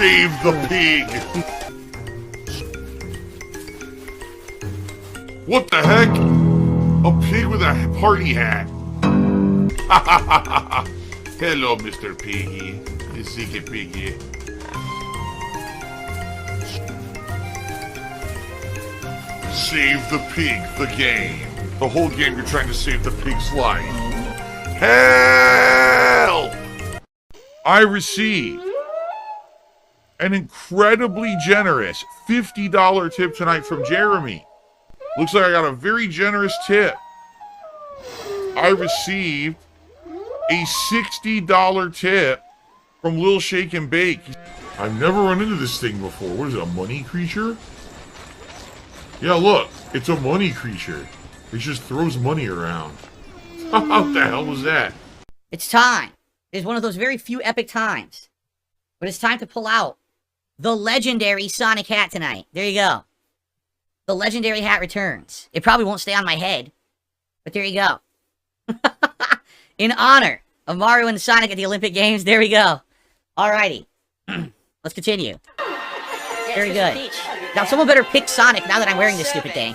Save the pig! What the heck? A pig with a party hat. Hello, Mr. Piggy. The secret piggy. Save the pig, the game. The whole game you're trying to save the pig's life. Help! I received an incredibly generous $50 tip tonight from Jeremy. Looks like I got a very generous tip. I received a $60 tip from Lil Shake and Bake. I've never run into this thing before. What is it, a money creature? Yeah, look, it's a money creature. It just throws money around. What the hell was that? It's time. It's one of those very few epic times. But it's time to pull out the legendary Sonic hat tonight. There you go. The legendary hat returns. It probably won't stay on my head, but there you go. In honor of Mario and Sonic at the Olympic Games, there we go. Alrighty. Let's continue. Very good. Now, someone better pick Sonic now that I'm wearing this stupid thing.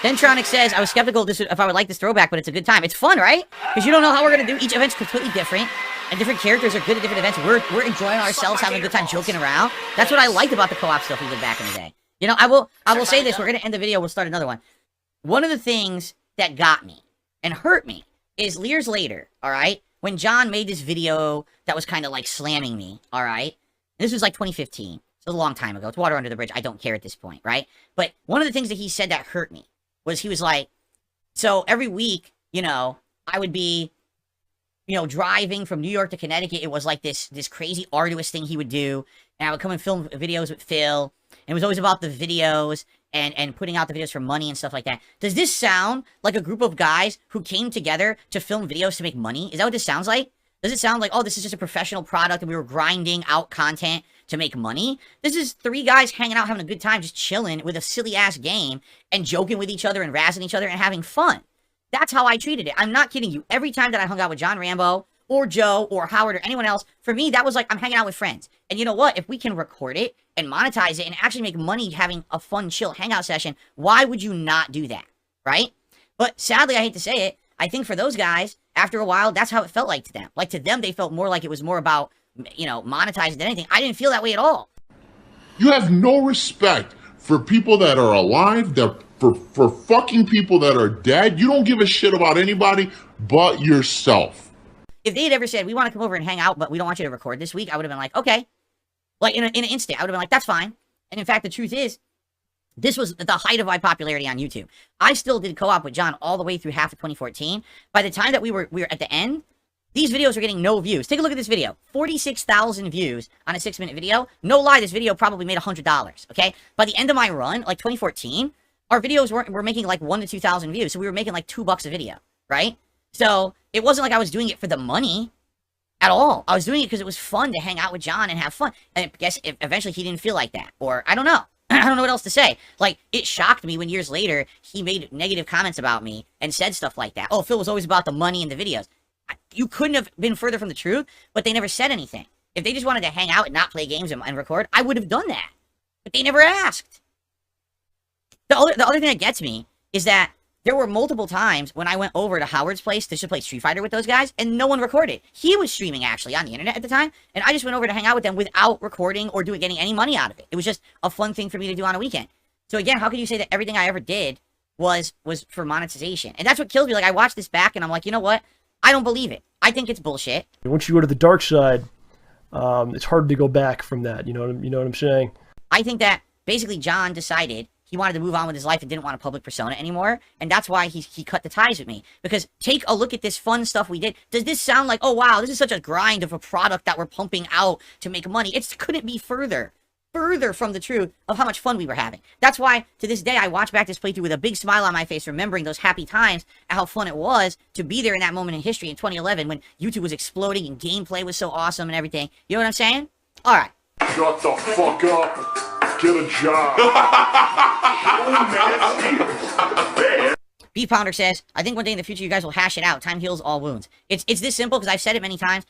Dentronic says, I was skeptical if I would like this throwback, but it's a good time. It's fun, right? Because you don't know how we're going to do. Each event's completely different, and different characters are good at different events. We're enjoying ourselves, having a good time, joking around. That's what I liked about the co-op stuff we did back in the day. You know, I will say this. We're going to end the video. We'll start another one. One of the things that got me and hurt me is years later, all right, when John made this video that was kind of like slamming me, all right? And this was like 2015. It's a long time ago. It's water under the bridge. I don't care at this point, right? But one of the things that he said that hurt me was he was like, so every week, you know, I would be, you know, driving from New York to Connecticut. It was like this crazy arduous thing he would do. And I would come and film videos with Phil. And it was always about the videos and putting out the videos for money and stuff like that. Does this sound like a group of guys who came together to film videos to make money? Is that what this sounds like? Does it sound like, oh, this is just a professional product and we were grinding out content to make money? This is three guys hanging out, having a good time, just chilling with a silly-ass game and joking with each other and razzing each other and having fun. That's how I treated it. I'm not kidding you. Every time that I hung out with John Rambo or Joe or Howard or anyone else, for me, that was like I'm hanging out with friends. And you know what? If we can record it and monetize it and actually make money having a fun, chill hangout session, why would you not do that, right? But sadly, I hate to say it, I think for those guys, after a while, that's how it felt like to them. Like to them, they felt more like it was more about, you know, monetizing than anything. I didn't feel that way at all. You have no respect for people that are alive, for fucking people that are dead. You don't give a shit about anybody but yourself. If they had ever said, we want to come over and hang out, but we don't want you to record this week, I would have been like, okay. Like, in an instant, I would have been like, that's fine. And in fact, the truth is, this was the height of my popularity on YouTube. I still did co-op with John all the way through half of 2014. By the time that we were at the end, these videos were getting no views. Take a look at this video. 46,000 views on a 6-minute video. No lie, this video probably made $100, okay? By the end of my run, like 2014, our videos were making like 1,000 to 2,000 views. So we were making like $2 a video, right? So it wasn't like I was doing it for the money at all. I was doing it because it was fun to hang out with John and have fun. And I guess eventually he didn't feel like that. Or I don't know. I don't know what else to say. Like, it shocked me when years later he made negative comments about me and said stuff like that. Oh, Phil was always about the money and the videos. You couldn't have been further from the truth, but they never said anything. If they just wanted to hang out and not play games and record, I would have done that. But they never asked. The other thing that gets me is that there were multiple times when I went over to Howard's place to play Street Fighter with those guys, and no one recorded. He was streaming, actually, on the internet at the time, and I just went over to hang out with them without recording or getting any money out of it. It was just a fun thing for me to do on a weekend. So again, how can you say that everything I ever did was for monetization? And that's what kills me. Like, I watched this back, and I'm like, you know what? I don't believe it. I think it's bullshit. Once you go to the dark side, it's hard to go back from that. You know what I'm saying? I think that basically John decided he wanted to move on with his life and didn't want a public persona anymore, and that's why he cut the ties with me. Because take a look at this fun stuff we did. Does this sound like, oh wow, this is such a grind of a product that we're pumping out to make money? It couldn't be further from the truth of how much fun we were having. That's why, to this day, I watch back this playthrough with a big smile on my face, remembering those happy times and how fun it was to be there in that moment in history in 2011 when YouTube was exploding and gameplay was so awesome and everything. You know what I'm saying? All right. Shut the fuck up. Get a job. Beef Pounder says, I think one day in the future you guys will hash it out. Time heals all wounds. It's this simple because I've said it many times.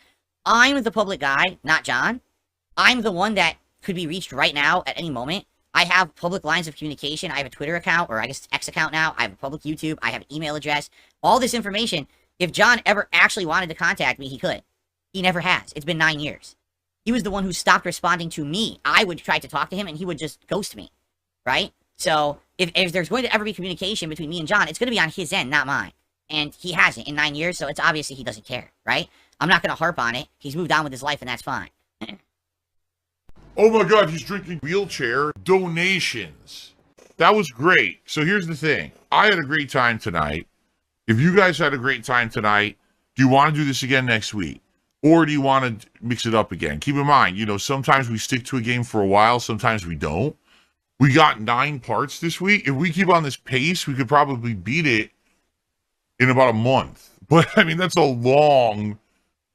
I'm the public guy, not John. I'm the one that could be reached right now at any moment. I have public lines of communication. I have a Twitter account, or I guess X account now. I have a public YouTube. I have an email address. All this information. If John ever actually wanted to contact me, he could. He never has. It's been 9 years. He was the one who stopped responding to me. I would try to talk to him, and he would just ghost me, right? So if there's going to ever be communication between me and John, it's going to be on his end, not mine. And he hasn't in 9 years, so it's obviously he doesn't care, right? I'm not going to harp on it. He's moved on with his life, and that's fine. Oh my God, he's drinking wheelchair donations. That was great. So here's the thing. I had a great time tonight. If you guys had a great time tonight, do you want to do this again next week? Or do you want to mix it up again? Keep in mind, you know, sometimes we stick to a game for a while. Sometimes we don't. We got 9 parts this week. If we keep on this pace, we could probably beat it in about a month. But, I mean, that's a long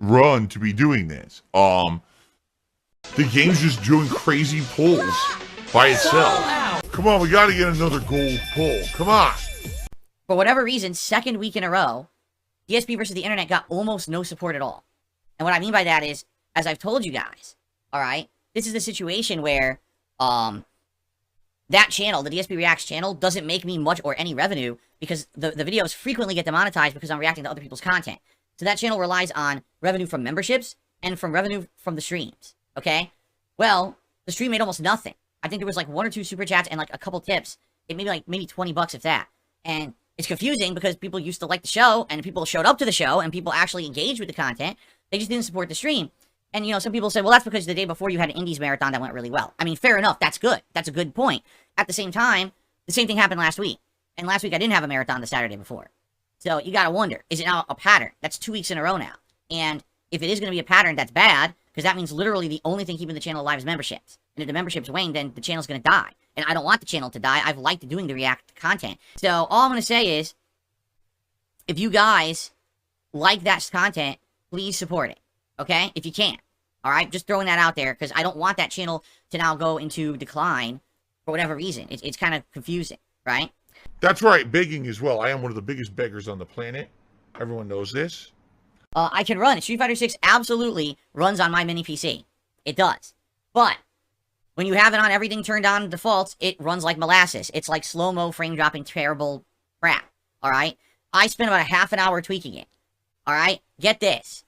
run to be doing this. The game's just doing crazy pulls by itself. Come on, we got to get another gold pull. Come on. For whatever reason, second week in a row, DsP versus the internet got almost no support at all. And what I mean by that is, as I've told you guys, all right, this is the situation where that channel, the DspreACKs channel, doesn't make me much or any revenue because the videos frequently get demonetized because I'm reacting to other people's content. So that channel relies on revenue from memberships and from revenue from the streams, okay? Well, the stream made almost nothing. I think there was like 1 or 2 super chats and like a couple tips. It made like maybe 20 bucks if that. And it's confusing because people used to like the show and people showed up to the show and people actually engaged with the content. They just didn't support the stream. And, you know, some people said, well, that's because the day before you had an Indies marathon that went really well. I mean, fair enough. That's good. That's a good point. At the same time, the same thing happened last week. And last week I didn't have a marathon the Saturday before. So you got to wonder, is it now a pattern? That's 2 weeks in a row now. And if it is going to be a pattern, that's bad because that means literally the only thing keeping the channel alive is memberships. And if the memberships wane, then the channel's going to die. And I don't want the channel to die. I've liked doing the React content. So all I'm going to say is, if you guys like that content, please support it. Okay? If you can. Alright? Just throwing that out there, because I don't want that channel to now go into decline for whatever reason. It's kind of confusing, right? That's right, begging as well. I am one of the biggest beggars on the planet. Everyone knows this. I can run. Street Fighter 6 absolutely runs on my mini PC. It does. But when you have it on everything turned on defaults, it runs like molasses. It's like slow-mo, frame-dropping, terrible crap. Alright? I spent about a half an hour tweaking it. Alright? Get this.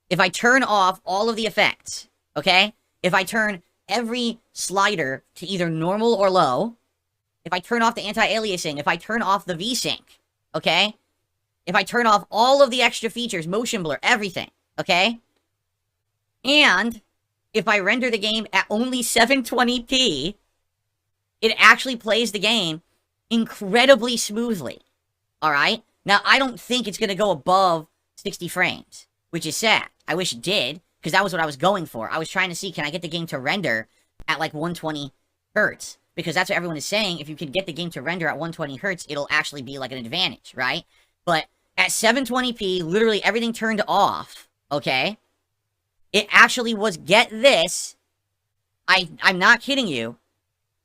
If I turn off all of the effects, okay? If I turn every slider to either normal or low, if I turn off the anti-aliasing, if I turn off the VSync, okay? If I turn off all of the extra features, motion blur, everything, okay? And if I render the game at only 720p, it actually plays the game incredibly smoothly, alright? Now, I don't think it's going to go above 60 frames, which is sad. I wish it did, because that was what I was going for. I was trying to see, can I get the game to render at like 120 hertz? Because that's what everyone is saying. If you can get the game to render at 120 hertz, it'll actually be like an advantage, right? But at 720p, literally everything turned off, okay? It actually was, get this, I'm not kidding you,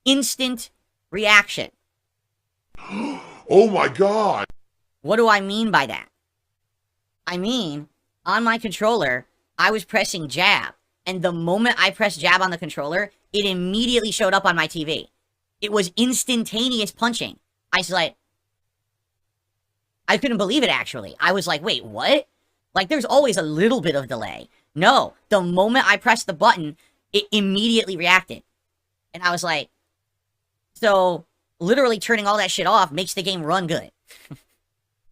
instant reaction. Oh my God. What do I mean by that? I mean, on my controller, I was pressing jab. And the moment I pressed jab on the controller, it immediately showed up on my TV. It was instantaneous punching. I was like, I couldn't believe it, actually. I was like, wait, what? Like, there's always a little bit of delay. No, the moment I pressed the button, it immediately reacted. And I was like, so literally turning all that shit off makes the game run good.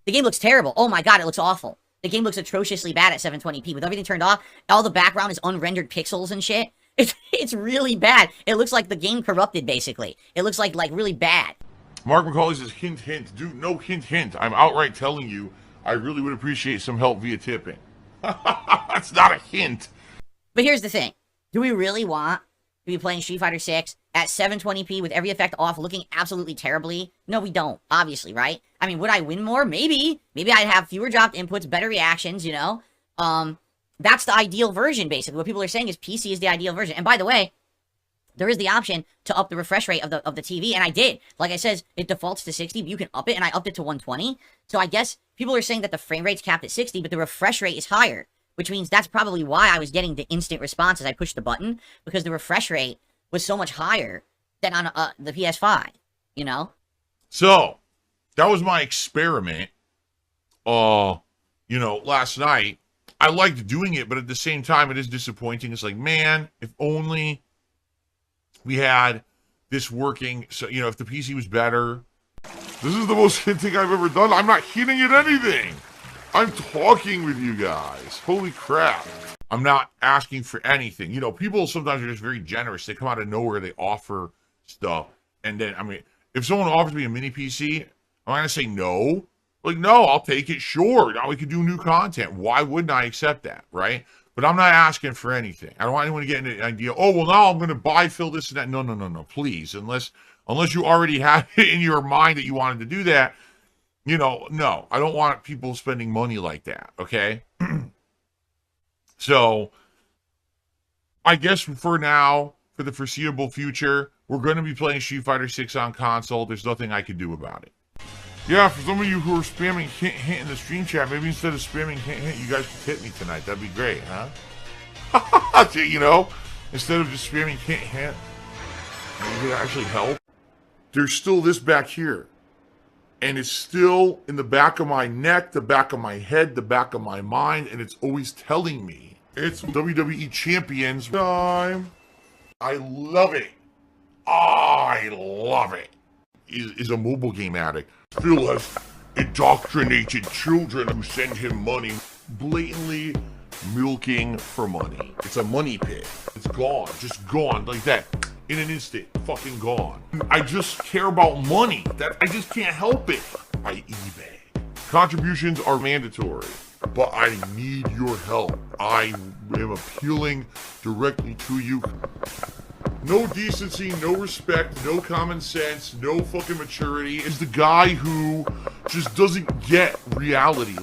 The game looks terrible. Oh my God, it looks awful. The game looks atrociously bad at 720p. With everything turned off, all the background is unrendered pixels and shit. It's really bad. It looks like the game corrupted, basically. It looks like really bad. Mark McCauley says, hint, hint. Dude, no hint, hint. I'm outright telling you, I really would appreciate some help via tipping. That's not a hint. But here's the thing. Do we really want to be playing Street Fighter 6 at 720p with every effect off, looking absolutely terribly? No, we don't, obviously, right? I mean, would I win more? Maybe. Maybe I'd have fewer dropped inputs, better reactions, you know? That's the ideal version, basically. What people are saying is PC is the ideal version. And by the way, there is the option to up the refresh rate of the TV, and I did. Like I says, it defaults to 60, but you can up it, and I upped it to 120. So I guess people are saying that the frame rate's capped at 60, but the refresh rate is higher, which means that's probably why I was getting the instant response as I pushed the button, because the refresh rate was so much higher than on the PS5, you know? So, that was my experiment, last night. I liked doing it, but at the same time, it is disappointing. It's like, man, if only we had this working. So, if the PC was better. This is the most hinting I've ever done. I'm not hinting at anything. I'm talking with you guys. Holy crap. I'm not asking for anything. People sometimes are just very generous. They come out of nowhere. They offer stuff. And then, if someone offers me a mini PC, am I going to say no? Like, no, I'll take it. Sure. Now we can do new content. Why wouldn't I accept that, right? But I'm not asking for anything. I don't want anyone to get an idea, oh, well, now I'm going to buy, fill this and that. No, please. Unless you already had it in your mind that you wanted to do that, no. I don't want people spending money like that, okay? So, I guess for now, for the foreseeable future, we're going to be playing Street Fighter 6 on console. There's nothing I can do about it. Yeah, for some of you who are spamming hint in the stream chat, maybe instead of spamming hint, you guys could hit me tonight. That'd be great, huh? Instead of just spamming hint, maybe it actually help. There's still this back here. And it's still in the back of my neck, the back of my head, the back of my mind, and it's always telling me it's WWE Champions time. I love it. I love it. Is a mobile game addict. Phil has indoctrinated children who send him money, blatantly milking for money. It's a money pit. It's gone, just gone like that. In an instant, fucking gone. I just care about money. I just can't help it. I eBay. Contributions are mandatory, but I need your help. I am appealing directly to you. No decency, no respect, no common sense, no fucking maturity. Is the guy who just doesn't get reality.